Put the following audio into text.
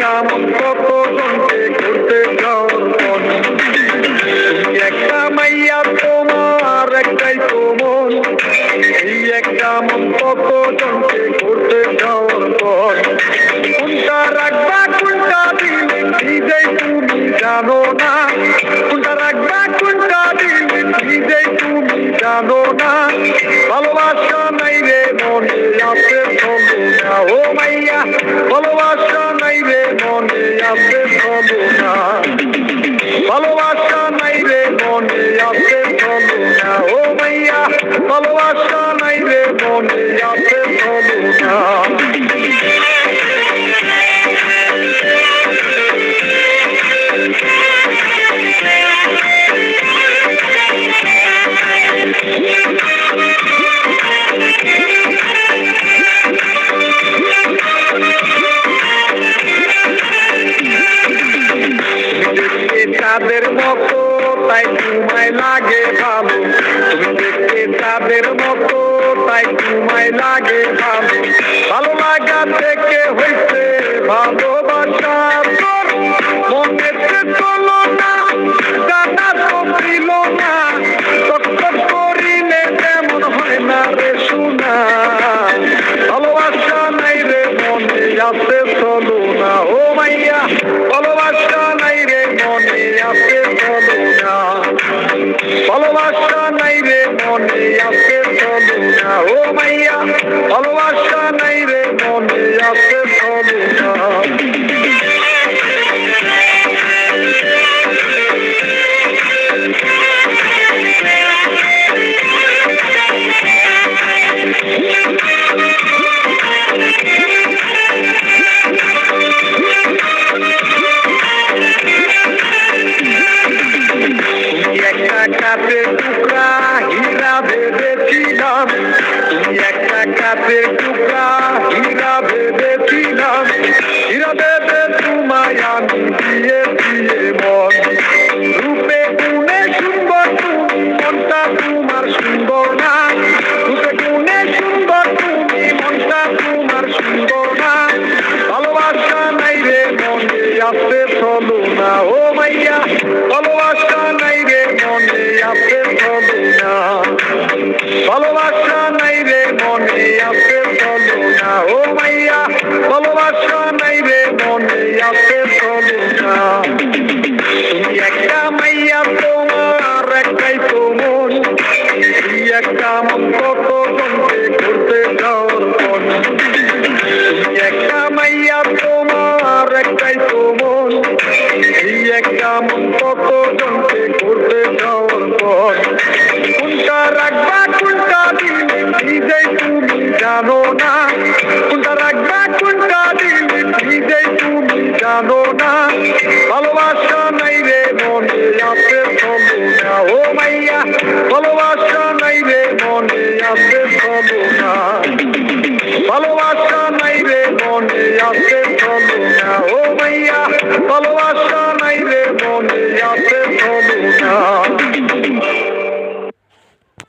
একটা মন কতজনকে করতে যাও মন, তুমি একটা মাইয়া তোমার একটাই তো মন, এই একটা মন কতজনকে করতে যাও মন, কোনটা রাখবা কোনটা দিলে নিজেই তুমি জানো না, কোনটা রাখবা কোনটা দিলে নিজেই তুমি জানো না, ভালোবাসা নাই রে মনে আছে চলো না ও মাইয়া, ভালোবাসা নাই রে মনে আছে চলো না, ভালোবাসা নাই রে মনে আছে চলো না ও মাইয়া, ভালোবাসা নাই রে মনে আছে চলো না। চাঁদের মতো তাই তোমায় লাগে ভালো, তুমি দেখতে চাঁদের মতো তাই তোমায় লাগে ভালো, ভালো লাগা থেকে হইছে ভালোবাসা তোর মনেতে চলো না, জানা তো ছিল না, চটচট করিলে তেমন হয় না রে শোনা, ভালোবাসা নাই রে মনে আছে চলো না ও মাইয়া, ভালোবাসা নাই রে মনে আছে চলো না, ভালোবাসা নাই রে মনে আছে চলো না ও মাইয়া, ভালোবাসা নাই রে মনে আছে চলো না। কাপের টুকরা হীরা ভেবেছিলাম, তুমি একটা কাপের টুকরা হীরা ভেবেছিলাম, হীরা ভেবে তোমায় আমি দিয়েছি মন, রূপে গুণে সুন্দর তুমি মনটা তোমার সুন্দর না, রূপে গুণে সুন্দর তুমি মনটা তোমার সুন্দর না, ভালোবাসা নাই রে মনে আছে চলো না ও মাইয়া, ভালোবাসা নাই রে মনে আছে চলো না, ভালোবাসা নাই রে মনে আছে চলো না ও মাইয়া, ভালোবাসা নাই রে মনে আছে চলো না, তুমি একটা মাইয়া তোমার একটাই তো মন, এই একটা মন কতজনকে করতে যাও মন, তুমি একটা মাইয়া তোমার একটাই তো মন, এই একটা মন কতজনকে করতে যাও মন, কোনটা রাখবা কোনটা দিলে নিজেই তুমি জানো না, কোনটা রাখবা কোনটা দিলে নিজেই তুমি জানো না, ভালোবাসা নাই রে মনে আছে চলো না ও মাইয়া, ভালোবাসা নাই রে মনে আছে চলো না, ভালোবাসা নাই রে মনে আছে চলো না ও মাইয়া, ভালোবাসা নাই রে মনে আছে